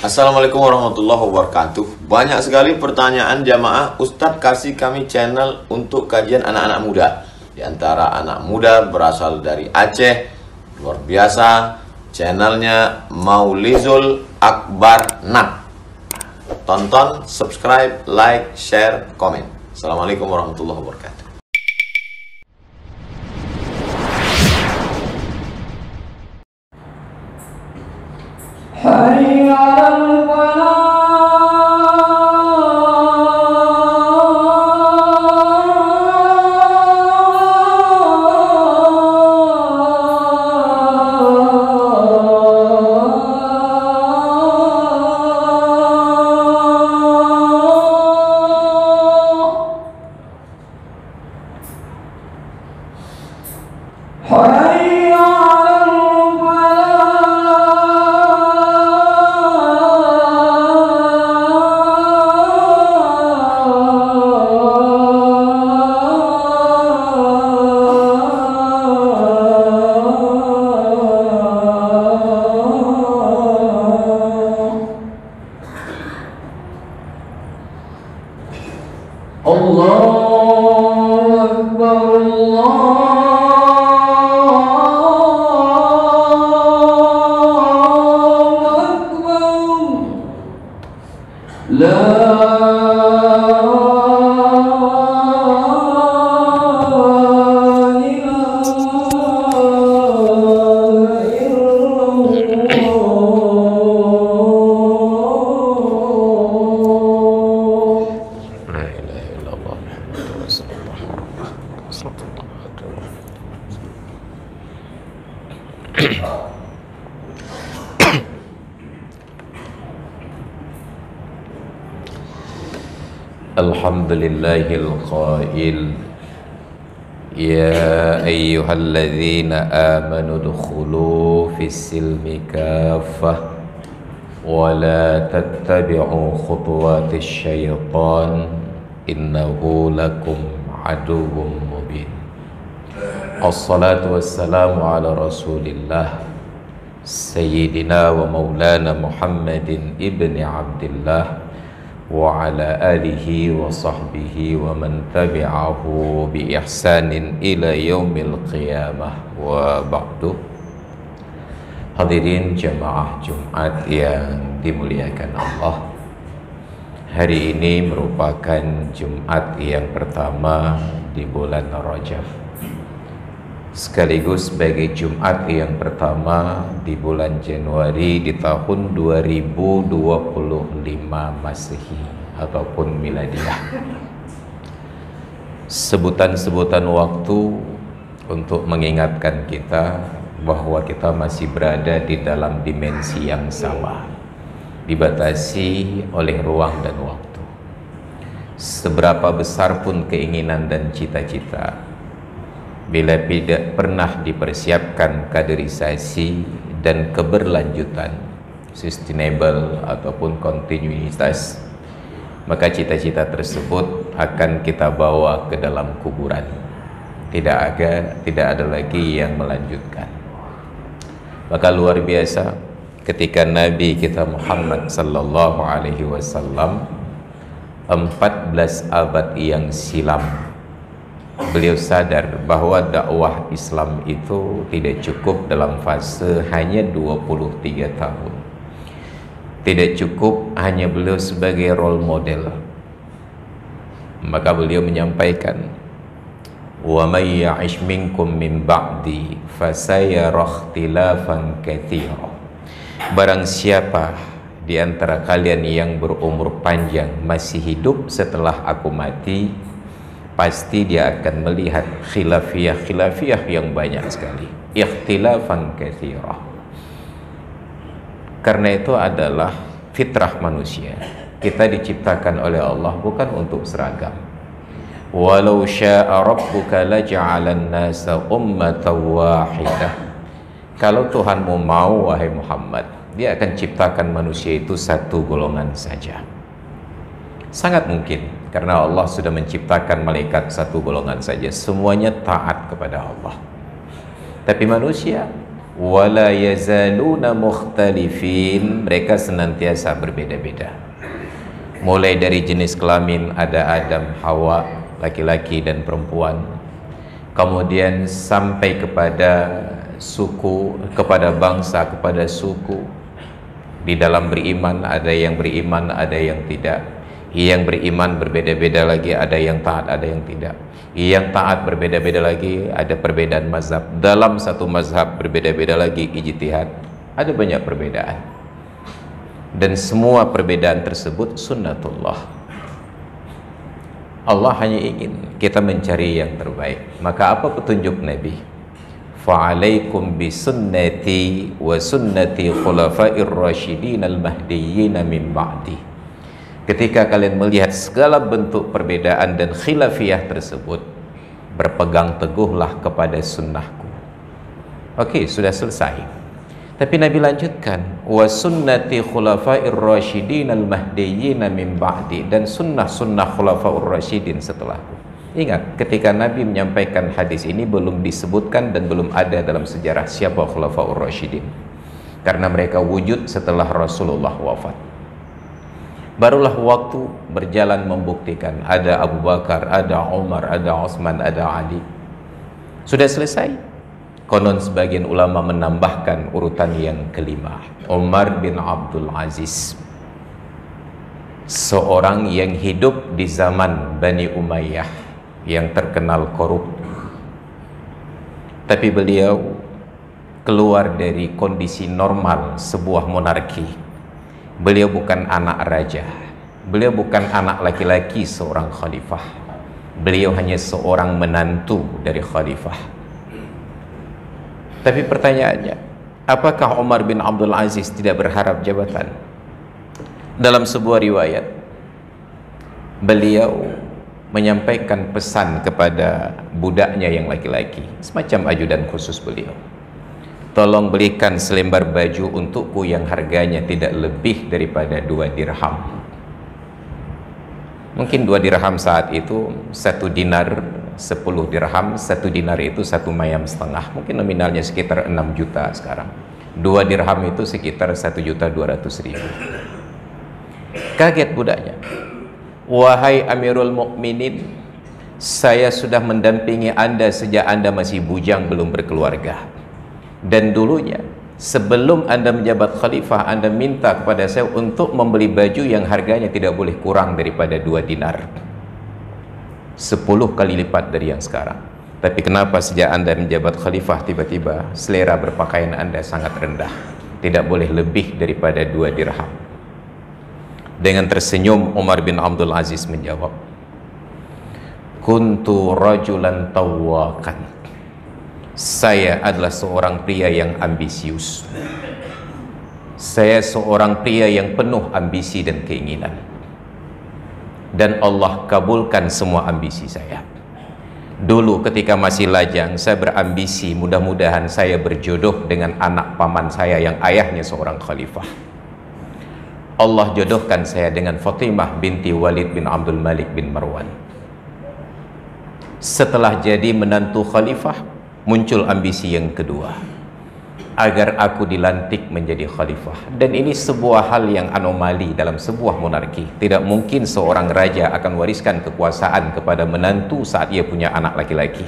Assalamualaikum warahmatullahi wabarakatuh. Banyak sekali pertanyaan jamaah, Ustadz kasih kami channel untuk kajian anak-anak muda. Di antara anak muda berasal dari Aceh, luar biasa. Channelnya Maulizul Akbar Nak. Tonton, subscribe, like, share, komen. Assalamualaikum warahmatullahi wabarakatuh. حي على Alhamdulillahil qail ya ayyuhalladzina amanu dukhulu fis silmi kaffah wa la tattabi'u khutuwatis syaitan innahu lakum aduwwum mubin. Assalatu wassalamu ala rasulillah sayyidina wa maulana Muhammadin ibni Abdillah wa ala alihi wa sahbihi wa man tabi'ahu bi ihsanin ila yaumil qiyamah wa ba'du. Hadirin jamaah Jumat yang dimuliakan Allah, hari ini merupakan Jumat yang pertama di bulan Rajab, sekaligus sebagai Jumat yang pertama di bulan Januari di tahun 2025 Masehi ataupun Miladiah. Sebutan-sebutan waktu untuk mengingatkan kita bahwa kita masih berada di dalam dimensi yang sama, dibatasi oleh ruang dan waktu. Seberapa besar pun keinginan dan cita-cita, bila tidak pernah dipersiapkan kaderisasi dan keberlanjutan, sustainable ataupun kontinuitas, maka cita-cita tersebut akan kita bawa ke dalam kuburan. Tidak ada lagi yang melanjutkan. Maka luar biasa ketika Nabi kita Muhammad sallallahu alaihi wasallam 14 abad yang silam, beliau sadar bahwa dakwah Islam itu tidak cukup dalam fase hanya 23 tahun. Tidak cukup hanya beliau sebagai role model. Maka beliau menyampaikan, "Wa may ya'ish minkum min ba'di fasayara ikhtilafan katsira." Barang siapa di antara kalian yang berumur panjang masih hidup setelah aku mati, pasti dia akan melihat khilafiyah yang banyak sekali, ikhtilafan katsira. Karena itu adalah fitrah manusia. Kita diciptakan oleh Allah bukan untuk seragam. Walau syaa rabbuka laja'alan nasa ummatan wahidah. Kalau Tuhanmu mau, wahai Muhammad, dia akan ciptakan manusia itu satu golongan saja. Sangat mungkin, karena Allah sudah menciptakan malaikat satu golongan saja, semuanya taat kepada Allah. Tapi manusia wala yazaluna mukhtalifin, mereka senantiasa berbeda-beda. Mulai dari jenis kelamin, ada Adam, Hawa, laki-laki dan perempuan. Kemudian sampai kepada suku, kepada bangsa, kepada suku. Di dalam beriman ada yang beriman, ada yang tidak. Yang beriman berbeda-beda lagi, ada yang taat, ada yang tidak. Yang taat berbeda-beda lagi, ada perbedaan mazhab. Dalam satu mazhab berbeda-beda lagi ijtihad. Ada banyak perbedaan. Dan semua perbedaan tersebut sunnatullah. Allah hanya ingin kita mencari yang terbaik. Maka apa petunjuk Nabi? Fa'alaikum bisunnati wa sunnati khulafa'ir rasyidin al-mahdiyyin min ba'di. Ketika kalian melihat segala bentuk perbedaan dan khilafiyah tersebut, berpegang teguhlah kepada sunnahku. Oke, sudah selesai. Tapi Nabi lanjutkan, wa sunnati khulafa'ir rasyidin al-mahdiyyin min ba'di, dan sunnah-sunnah khulafa'ur rasyidin setelahku. Ingat, ketika Nabi menyampaikan hadis ini belum disebutkan dan belum ada dalam sejarah siapa khulafa'ur rasyidin, karena mereka wujud setelah Rasulullah wafat. Barulah waktu berjalan membuktikan ada Abu Bakar, ada Umar, ada Utsman, ada Ali. Sudah selesai. Konon sebagian ulama menambahkan urutan yang kelima, Umar bin Abdul Aziz, seorang yang hidup di zaman Bani Umayyah yang terkenal korup. Tapi beliau keluar dari kondisi normal sebuah monarki. Beliau bukan anak raja, beliau bukan anak laki-laki seorang khalifah, beliau hanya seorang menantu dari khalifah. Tapi pertanyaannya, apakah Umar bin Abdul Aziz tidak berharap jabatan? Dalam sebuah riwayat, beliau menyampaikan pesan kepada budaknya yang laki-laki, semacam ajudan khusus beliau. Tolong belikan selembar baju untukku yang harganya tidak lebih daripada 2 dirham. Mungkin 2 dirham saat itu 1 dinar 10 dirham, 1 dinar itu 1 mayam setengah, mungkin nominalnya sekitar 6 juta sekarang. 2 dirham itu sekitar 1.200.000. Kaget budaknya. Wahai Amirul Mukminin, saya sudah mendampingi Anda sejak Anda masih bujang belum berkeluarga. Dan dulunya sebelum Anda menjabat khalifah, Anda minta kepada saya untuk membeli baju yang harganya tidak boleh kurang daripada 2 dinar. 10 kali lipat dari yang sekarang. Tapi kenapa sejak Anda menjabat khalifah tiba-tiba selera berpakaian Anda sangat rendah, tidak boleh lebih daripada 2 dirham? Dengan tersenyum Umar bin Abdul Aziz menjawab, kuntu rajulan tawwakan, saya adalah seorang pria yang ambisius, saya seorang pria yang penuh ambisi dan keinginan. Dan Allah kabulkan semua ambisi saya. Dulu ketika masih lajang, saya berambisi mudah-mudahan saya berjodoh dengan anak paman saya yang ayahnya seorang khalifah. Allah jodohkan saya dengan Fatimah binti Walid bin Abdul Malik bin Marwan. Setelah jadi menantu khalifah, muncul ambisi yang kedua, agar aku dilantik menjadi khalifah. Dan ini sebuah hal yang anomali dalam sebuah monarki. Tidak mungkin seorang raja akan wariskan kekuasaan kepada menantu saat ia punya anak laki-laki.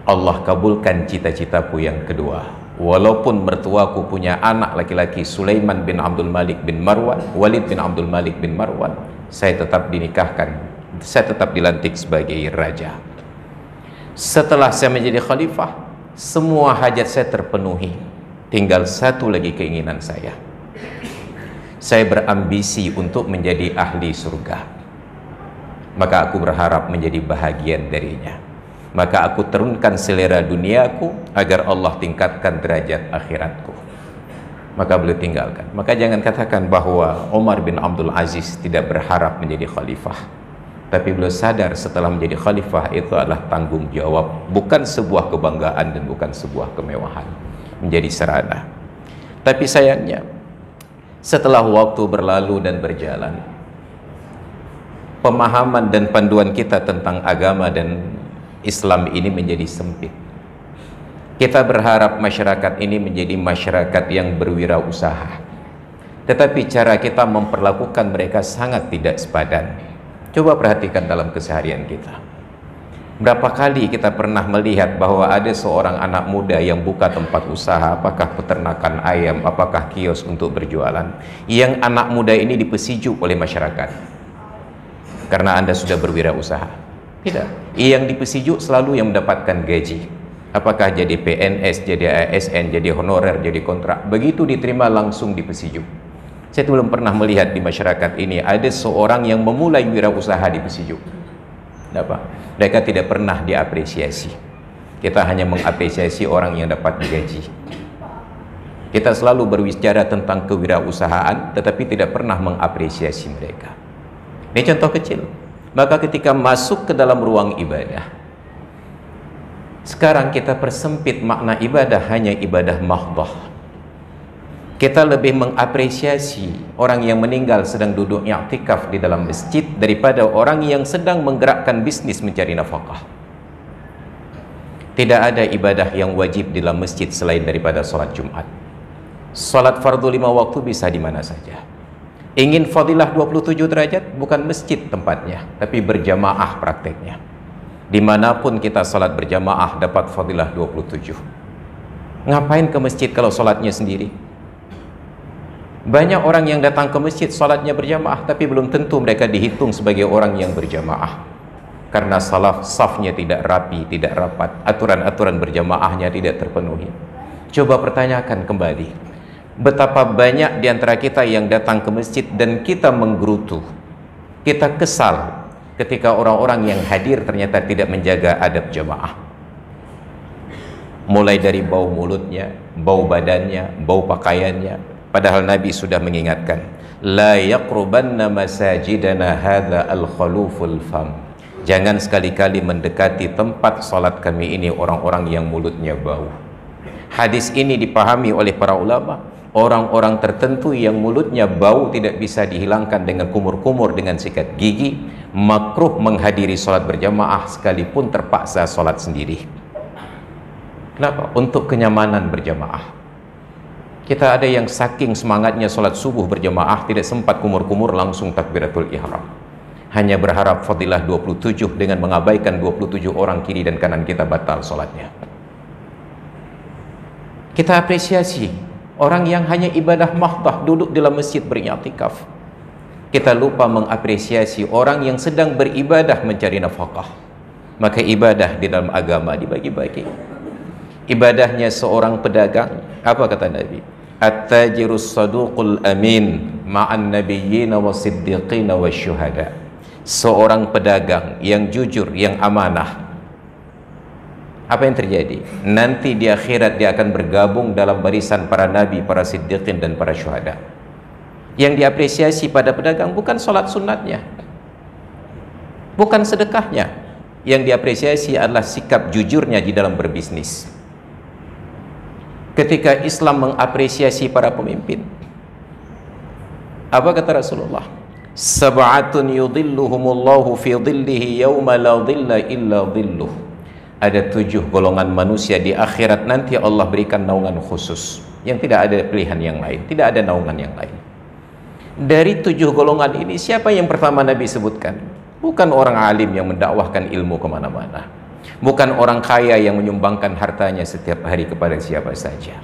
Allah kabulkan cita-citaku yang kedua. Walaupun mertuaku punya anak laki-laki Sulaiman bin Abdul Malik bin Marwan, Walid bin Abdul Malik bin Marwan, saya tetap dinikahkan, saya tetap dilantik sebagai raja. Setelah saya menjadi khalifah, semua hajat saya terpenuhi. Tinggal satu lagi keinginan saya. Saya berambisi untuk menjadi ahli surga. Maka aku berharap menjadi bahagian darinya. Maka aku turunkan selera duniaku agar Allah tingkatkan derajat akhiratku. Maka beliau tinggalkan. Maka jangan katakan bahwa Umar bin Abdul Aziz tidak berharap menjadi khalifah. Tapi beliau sadar setelah menjadi khalifah itu adalah tanggung jawab, bukan sebuah kebanggaan dan bukan sebuah kemewahan, menjadi serana. Tapi sayangnya setelah waktu berlalu dan berjalan, pemahaman dan panduan kita tentang agama dan Islam ini menjadi sempit. Kita berharap masyarakat ini menjadi masyarakat yang berwirausaha, tetapi cara kita memperlakukan mereka sangat tidak sepadan. Coba perhatikan dalam keseharian kita. Berapa kali kita pernah melihat bahwa ada seorang anak muda yang buka tempat usaha, apakah peternakan ayam, apakah kios untuk berjualan, yang anak muda ini dipesijuk oleh masyarakat karena Anda sudah berwirausaha? Tidak. Yang dipesijuk selalu yang mendapatkan gaji. Apakah jadi PNS, jadi ASN, jadi honorer, jadi kontrak, begitu diterima langsung dipesijuk. Saya belum pernah melihat di masyarakat ini ada seorang yang memulai wirausaha dipesijuk. Kenapa? Mereka tidak pernah diapresiasi. Kita hanya mengapresiasi orang yang dapat gaji. Kita selalu berbicara tentang kewirausahaan, tetapi tidak pernah mengapresiasi mereka. Ini contoh kecil. Maka ketika masuk ke dalam ruang ibadah, sekarang kita persempit makna ibadah hanya ibadah mahdhah. Kita lebih mengapresiasi orang yang meninggal sedang duduk i'tikaf di dalam masjid daripada orang yang sedang menggerakkan bisnis mencari nafkah. Tidak ada ibadah yang wajib di dalam masjid selain daripada sholat Jumat. Sholat fardu 5 waktu bisa di mana saja. Ingin fadilah 27 derajat, bukan masjid tempatnya, tapi berjamaah prakteknya. Dimanapun kita salat berjamaah dapat fadilah 27. Ngapain ke masjid kalau salatnya sendiri? Banyak orang yang datang ke masjid salatnya berjamaah, tapi belum tentu mereka dihitung sebagai orang yang berjamaah, karena safnya tidak rapi, tidak rapat, aturan-aturan berjamaahnya tidak terpenuhi. Coba pertanyakan kembali, betapa banyak di antara kita yang datang ke masjid dan kita menggerutu, kita kesal ketika orang-orang yang hadir ternyata tidak menjaga adab jamaah. Mulai dari bau mulutnya, bau badannya, bau pakaiannya. Padahal Nabi sudah mengingatkan, la yaqrubanna masajidana hadza al-khuluful fam. Jangan sekali-kali mendekati tempat salat kami ini orang-orang yang mulutnya bau. Hadis ini dipahami oleh para ulama, orang-orang tertentu yang mulutnya bau tidak bisa dihilangkan dengan kumur-kumur, dengan sikat gigi, makruh menghadiri sholat berjamaah sekalipun terpaksa sholat sendiri. Kenapa? Untuk kenyamanan berjamaah. Kita ada yang saking semangatnya sholat subuh berjamaah tidak sempat kumur-kumur, langsung takbiratul ihram. Hanya berharap fadilah 27 dengan mengabaikan 27 orang kiri dan kanan kita batal sholatnya. Kita apresiasi orang yang hanya ibadah mahdhah duduk dalam masjid beriktikaf. Kita lupa mengapresiasi orang yang sedang beribadah mencari nafkah. Maka ibadah di dalam agama dibagi-bagi. Ibadahnya seorang pedagang, apa kata Nabi? At-tajirus saduqul amin ma'an nabiyyin was-siddiqin wasyuhada. Seorang pedagang yang jujur, yang amanah. Apa yang terjadi? Nanti di akhirat dia akan bergabung dalam barisan para nabi, para siddiqin dan para syuhada. Yang diapresiasi pada pedagang bukan sholat sunatnya, bukan sedekahnya. Yang diapresiasi adalah sikap jujurnya di dalam berbisnis. Ketika Islam mengapresiasi para pemimpin, apa kata Rasulullah? Sab'atun yudhilluhumullahu fi dhillihi yawma la dhilla illa dhilluh. Ada 7 golongan manusia di akhirat nanti Allah berikan naungan khusus yang tidak ada pilihan yang lain, tidak ada naungan yang lain. Dari 7 golongan ini, siapa yang pertama Nabi sebutkan? Bukan orang alim yang mendakwahkan ilmu kemana-mana, bukan orang kaya yang menyumbangkan hartanya setiap hari kepada siapa saja,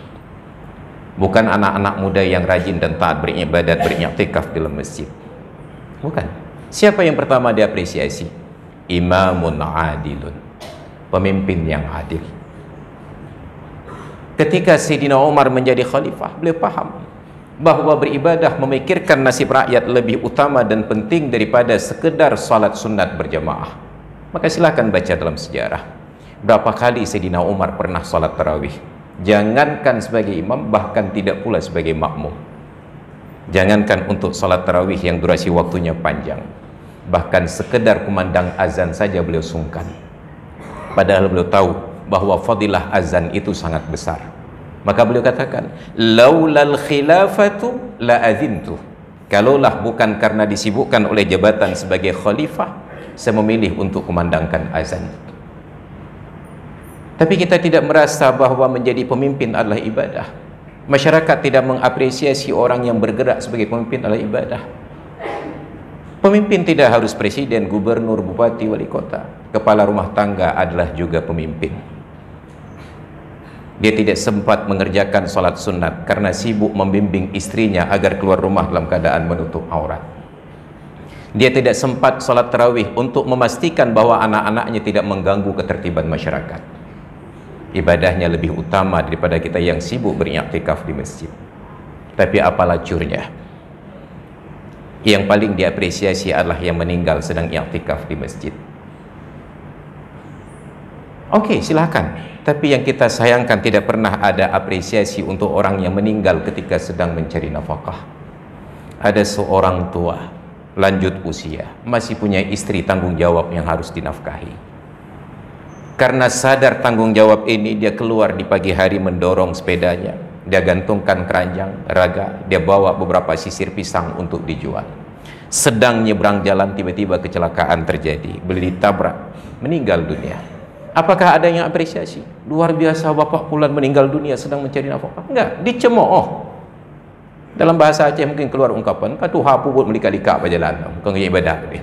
bukan anak-anak muda yang rajin dan taat beribadat, beriktikaf di dalam masjid. Bukan. Siapa yang pertama diapresiasi? Imamun adilun, pemimpin yang adil. Ketika Sayyidina Umar menjadi khalifah, beliau paham bahwa beribadah memikirkan nasib rakyat lebih utama dan penting daripada sekedar salat sunat berjamaah. Maka silakan baca dalam sejarah berapa kali Sayyidina Umar pernah salat tarawih, jangankan sebagai imam, bahkan tidak pula sebagai makmum. Jangankan untuk salat tarawih yang durasi waktunya panjang, bahkan sekedar kumandang azan saja beliau sungkan. Padahal beliau tahu bahwa fadilah azan itu sangat besar. Maka beliau katakan, laulal khilafatu la azintu. Kalaulah bukan karena disibukkan oleh jabatan sebagai khalifah, saya memilih untuk kumandangkan azan. Tapi kita tidak merasa bahwa menjadi pemimpin adalah ibadah. Masyarakat tidak mengapresiasi orang yang bergerak sebagai pemimpin adalah ibadah. Pemimpin tidak harus presiden, gubernur, bupati, wali kota. Kepala rumah tangga adalah juga pemimpin. Dia tidak sempat mengerjakan sholat sunat karena sibuk membimbing istrinya agar keluar rumah dalam keadaan menutup aurat. Dia tidak sempat sholat tarawih untuk memastikan bahwa anak-anaknya tidak mengganggu ketertiban masyarakat. Ibadahnya lebih utama daripada kita yang sibuk beriktikaf di masjid. Tapi apa lacurnya? Yang paling diapresiasi adalah yang meninggal sedang iktikaf di masjid. Oke, silakan. Tapi yang kita sayangkan tidak pernah ada apresiasi untuk orang yang meninggal ketika sedang mencari nafkah. Ada seorang tua, lanjut usia, masih punya istri tanggung jawab yang harus dinafkahi. Karena sadar tanggung jawab ini, dia keluar di pagi hari mendorong sepedanya. Dia gantungkan keranjang, raga, dia bawa beberapa sisir pisang untuk dijual. Sedang nyebrang jalan, tiba-tiba kecelakaan terjadi. Beliau ditabrak, meninggal dunia. Apakah ada yang apresiasi? Luar biasa, bapak pulan meninggal dunia sedang mencari nafkah. Enggak, dicemooh. Dalam bahasa Aceh mungkin keluar ungkapan, "Katu hapu buat melika-lika apa jalan." Bukan ibadah dia.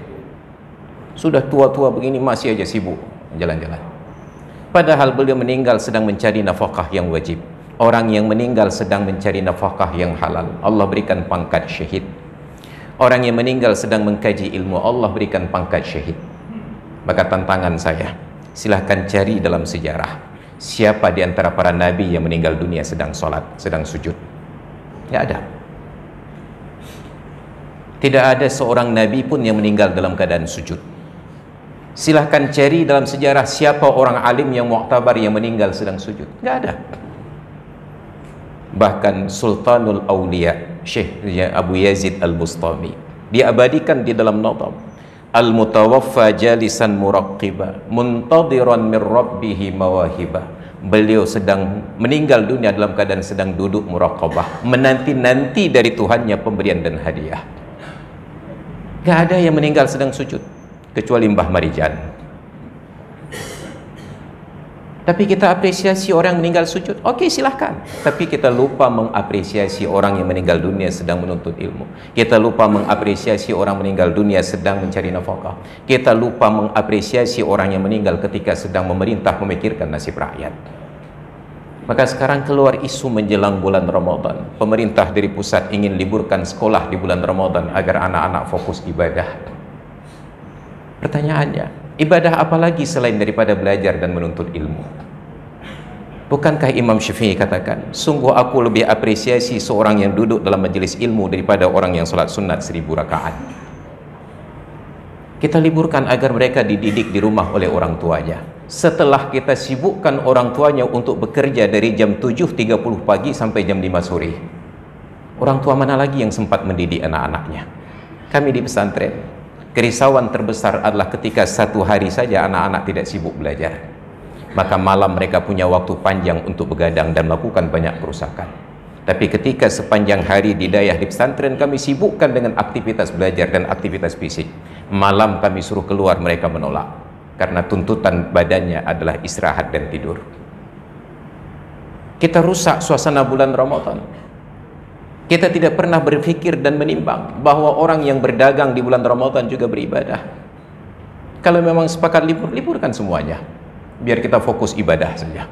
Sudah tua-tua begini masih aja sibuk jalan-jalan. Padahal beliau meninggal sedang mencari nafkah yang wajib. Orang yang meninggal sedang mencari nafkah yang halal, Allah berikan pangkat syahid. Orang yang meninggal sedang mengkaji ilmu, Allah berikan pangkat syahid. Maka tantangan saya, silahkan cari dalam sejarah siapa di antara para nabi yang meninggal dunia sedang sholat, sedang sujud. Tidak ada. Tidak ada seorang nabi pun yang meninggal dalam keadaan sujud. Silahkan cari dalam sejarah siapa orang alim yang mu'tabar yang meninggal sedang sujud. Tidak ada. Bahkan Sultanul Awliya Syekh Abu Yazid Al-Bustami diabadikan di dalam Nadam, "Al-mutawaffa jalisan muraqiba muntadiran min rabbihi mawahiba." Beliau sedang meninggal dunia dalam keadaan sedang duduk muraqabah, menanti-nanti dari Tuhannya pemberian dan hadiah. Gak ada yang meninggal sedang sujud kecuali Mbah Marijan. Tapi kita apresiasi orang meninggal sujud. Oke, silahkan. Tapi kita lupa mengapresiasi orang yang meninggal dunia sedang menuntut ilmu. Kita lupa mengapresiasi orang meninggal dunia sedang mencari nafkah. Kita lupa mengapresiasi orang yang meninggal ketika sedang memerintah memikirkan nasib rakyat. Maka sekarang keluar isu menjelang bulan Ramadan. Pemerintah dari pusat ingin liburkan sekolah di bulan Ramadan agar anak-anak fokus ibadah. Pertanyaannya, ibadah apa lagi selain daripada belajar dan menuntut ilmu? Bukankah Imam Syafi'i katakan, sungguh aku lebih apresiasi seorang yang duduk dalam majelis ilmu daripada orang yang sholat sunat 1000 rakaat. Kita liburkan agar mereka dididik di rumah oleh orang tuanya. Setelah kita sibukkan orang tuanya untuk bekerja dari jam 7.30 pagi sampai jam 5 sore. Orang tua mana lagi yang sempat mendidik anak-anaknya? Kami di pesantren, kerisauan terbesar adalah ketika satu hari saja anak-anak tidak sibuk belajar. Maka malam mereka punya waktu panjang untuk begadang dan melakukan banyak kerusakan. Tapi ketika sepanjang hari di daerah di pesantren kami sibukkan dengan aktivitas belajar dan aktivitas fisik, malam kami suruh keluar, mereka menolak karena tuntutan badannya adalah istirahat dan tidur. Kita rusak suasana bulan Ramadan. Kita tidak pernah berpikir dan menimbang bahwa orang yang berdagang di bulan Ramadan juga beribadah. Kalau memang sepakat libur, liburkan semuanya, biar kita fokus ibadah saja.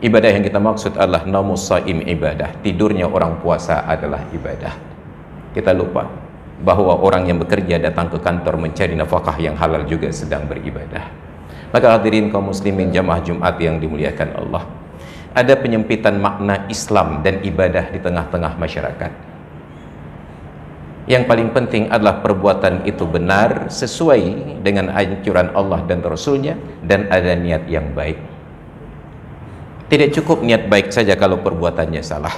Ibadah yang kita maksud adalah namus saim ibadah. Tidurnya orang puasa adalah ibadah. Kita lupa bahwa orang yang bekerja datang ke kantor mencari nafkah yang halal juga sedang beribadah. Maka hadirin kaum muslimin jamaah Jumat yang dimuliakan Allah, ada penyempitan makna Islam dan ibadah di tengah-tengah masyarakat. Yang paling penting adalah perbuatan itu benar sesuai dengan anjuran Allah dan Rasulnya, dan ada niat yang baik. Tidak cukup niat baik saja kalau perbuatannya salah,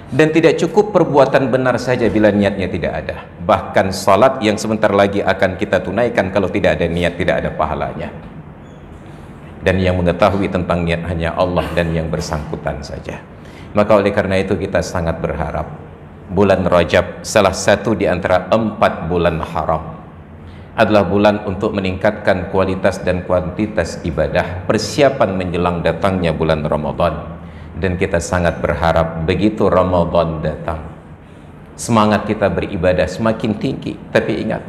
dan tidak cukup perbuatan benar saja bila niatnya tidak ada. Bahkan salat yang sebentar lagi akan kita tunaikan, kalau tidak ada niat tidak ada pahalanya. Dan yang mengetahui tentang niat hanya Allah dan yang bersangkutan saja. Maka oleh karena itu kita sangat berharap bulan Rajab, salah satu di antara 4 bulan haram, adalah bulan untuk meningkatkan kualitas dan kuantitas ibadah, persiapan menjelang datangnya bulan Ramadan. Dan kita sangat berharap begitu Ramadan datang, semangat kita beribadah semakin tinggi. Tapi ingat,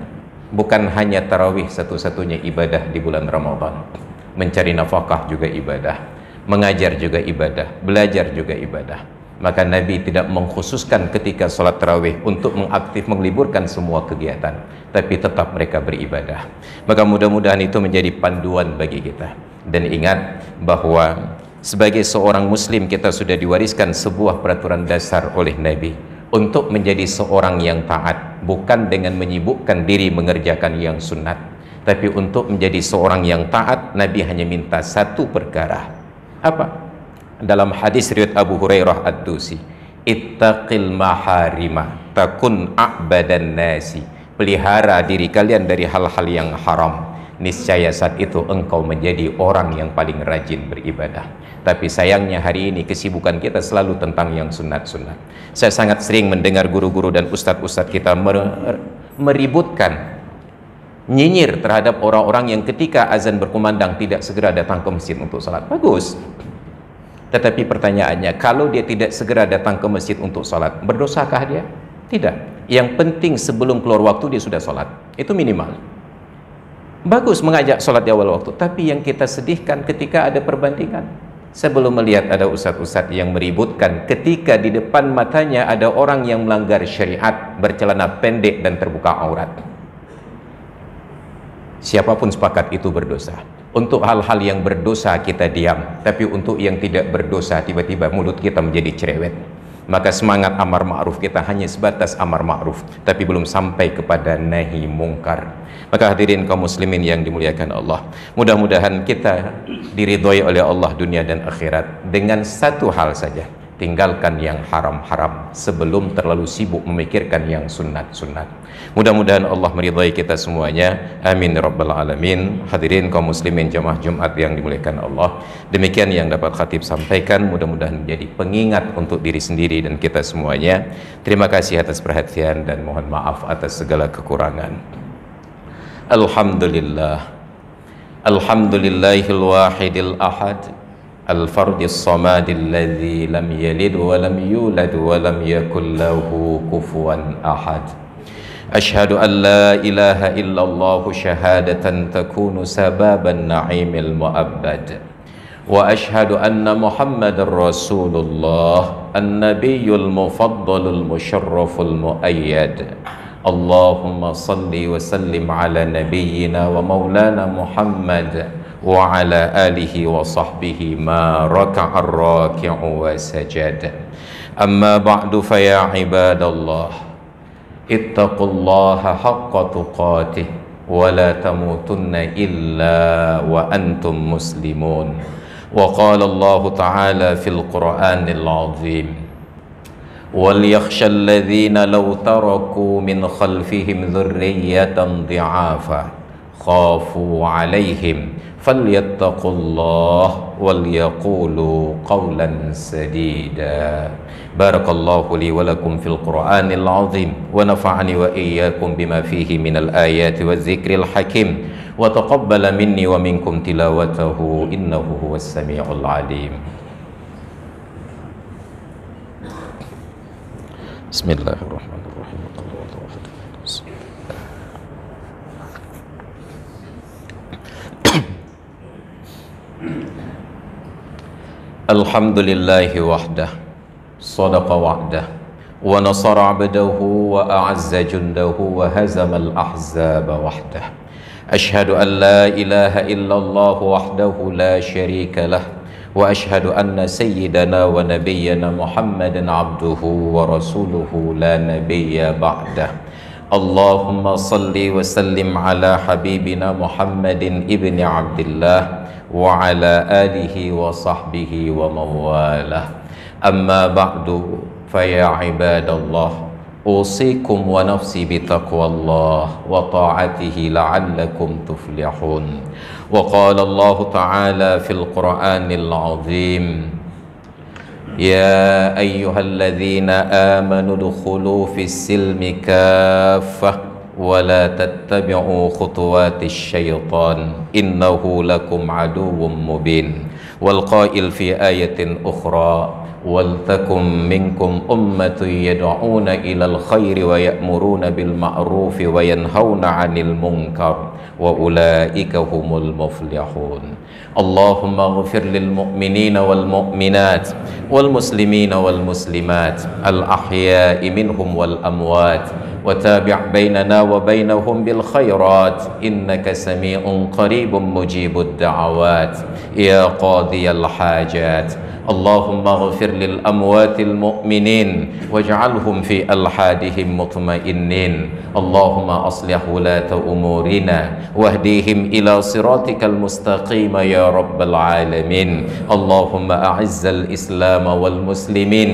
bukan hanya tarawih satu-satunya ibadah di bulan Ramadan. Mencari nafkah juga ibadah, mengajar juga ibadah, belajar juga ibadah. Maka Nabi tidak mengkhususkan ketika sholat tarawih untuk meliburkan semua kegiatan, tapi tetap mereka beribadah. Maka mudah-mudahan itu menjadi panduan bagi kita. Dan ingat bahwa sebagai seorang muslim kita sudah diwariskan sebuah peraturan dasar oleh Nabi untuk menjadi seorang yang taat, bukan dengan menyibukkan diri mengerjakan yang sunat, tapi untuk menjadi seorang yang taat. Nabi hanya minta satu perkara. Apa? Dalam hadis riwayat Abu Hurairah Ad-Dusi, ittaqil maharima takun a'badan nasi. Pelihara diri kalian dari hal-hal yang haram, niscaya saat itu engkau menjadi orang yang paling rajin beribadah. Tapi sayangnya hari ini kesibukan kita selalu tentang yang sunat-sunat. Saya sangat sering mendengar guru-guru dan ustadz-ustadz kita meributkan, nyinyir terhadap orang-orang yang ketika azan berkumandang tidak segera datang ke masjid untuk salat. Bagus, tetapi pertanyaannya, kalau dia tidak segera datang ke masjid untuk salat, berdosakah dia? Tidak. Yang penting sebelum keluar waktu dia sudah salat, itu minimal. Bagus mengajak salat di awal waktu, tapi yang kita sedihkan ketika ada perbandingan. Saya belum melihat ada ustadz-ustadz yang meributkan ketika di depan matanya ada orang yang melanggar syariat, bercelana pendek dan terbuka aurat. Siapapun sepakat itu berdosa. Untuk hal-hal yang berdosa kita diam, tapi untuk yang tidak berdosa tiba-tiba mulut kita menjadi cerewet. Maka semangat amar ma'ruf kita hanya sebatas amar ma'ruf, tapi belum sampai kepada nahi mungkar. Maka hadirin kaum muslimin yang dimuliakan Allah, mudah-mudahan kita diridhoi oleh Allah dunia dan akhirat dengan satu hal saja: tinggalkan yang haram-haram sebelum terlalu sibuk memikirkan yang sunat-sunat. Mudah-mudahan Allah meridhai kita semuanya. Amin ya rabbal alamin. Hadirin kaum muslimin jamaah Jumat yang dimuliakan Allah, demikian yang dapat khatib sampaikan. Mudah-mudahan menjadi pengingat untuk diri sendiri dan kita semuanya. Terima kasih atas perhatian dan mohon maaf atas segala kekurangan. Alhamdulillah, alhamdulillahil wahidil ahad, al-fardis samadil ladzi lam yalid wa lam yulad wa lam yakul lahu kufuwan ahad. Ashhadu an la ilaha illallah syahadatan takunu sababan na'imil mu'abbad, wa ashhadu anna Muhammadar Rasulullah an-nabiyyul mufaddalul musyarraful muayyad. Allahumma salli wa sallim ala nabiyyina wa maulana Muhammad wa ala alihi wa sahbihi ma raka'ar raki'u wa sajad. Amma ba'du fa ya ibadallah, ittaqullaha haqqa tuqatih wa la tamutunna illa wa antum muslimun. Wa qala Allah ta'ala fil Qur'anil 'azim, wal yakhshal ladzina law taraku min khalfihim dhurriyyatan dhi'afa khafu 'alaihim falyattaqullah wal yaqulu qawlan sadida. Barakallahu li wa lakum fil Qur'anil 'azim wa nafa'ani wa iyyakum bima fihi minal ayati waz zikril hakim wa taqabbala minni wa minkum tilawatahu innahu huwas samiul 'alim. Bismillahirrahmanirrahim. Alhamdulillahi wahdah, sadaqa wa'dah, wa nasara 'abdahu wa a'azza jundahu wa hazama al-ahzaba wahdah. Ashhadu an la ilaha illallah wahdahu la syarika lah, wa ashhadu anna sayyidana wa nabiyyana Muhammadan 'abduhu wa rasuluhu la nabiyya ba'dah. Allahumma salli wa sallim ala habibina Muhammadin ibni Abdillah wa ala alihi wa sahbihi wa mawalah. Amma ba'du fa ya ibadallah, usikum wa nafsi bitaqwallah wa ta'atihi la'allakum tuflihun. Wa qala Allah ta'ala fil Qur'anil 'azim, ya ayyuhalladzina amanu dukhulu fis silmi kaffah ولا تتبعوا خطوات الشيطان إنه لكم عدو مبين والقائل في آية أخرى ولتكن منكم أمة يدعون إلى الخير ويأمرون بالمعروف وينهون عن المنكر وأولئك هم المفلحون اللهم اغفر للمؤمنين والمؤمنات والمسلمين والمسلمات الأحياء منهم والأموات وتابع بيننا وبينهم بالخيرات إنك سميع قريب مجيب الدعوات يا قاضي الحاجات اللهم اغفر للأموات المؤمنين واجعلهم في ألحادهم مطمئنين اللهم أصلح ولاة أمورنا واهديهم إلى صراطك المستقيم يا رب العالمين اللهم أعز الإسلام والمسلمين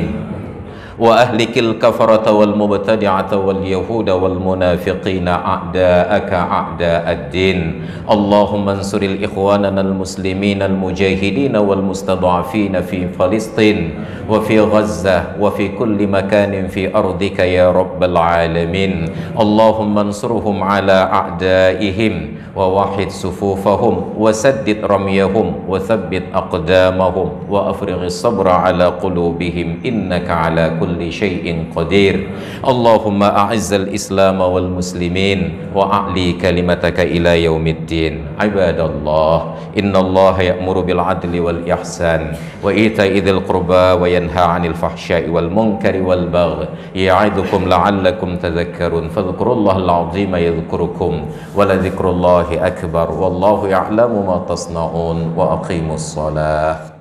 وأهلك الكفرة والمبتدعة واليهود والمنافقين أعداءك أعداء الدين اللهم انصر الإخواننا المسلمين المجاهدين والمستضعفين في فلسطين وفي غزة وفي كل مكان في أرضك يا رب العالمين اللهم انصرهم على أعدائهم ووحد صفوفهم وسدد رميهم وثبت أقدامهم وأفرغ الصبر على قلوبهم إنك على كل شيء قدير اللهم أعز الإسلام والمسلمين وأعلي كلمتك إلى يوم الدين عباد الله إن الله يأمر بالعدل والإحسان وإيتاء ذي القربى وينهى عن الفحشاء والمنكر والبغي يعظكم لعلكم تذكرون فاذكروا الله العظيم يذكركم ولذكر الله أكبر والله يعلم ما تصنعون وأقيموا الصلاة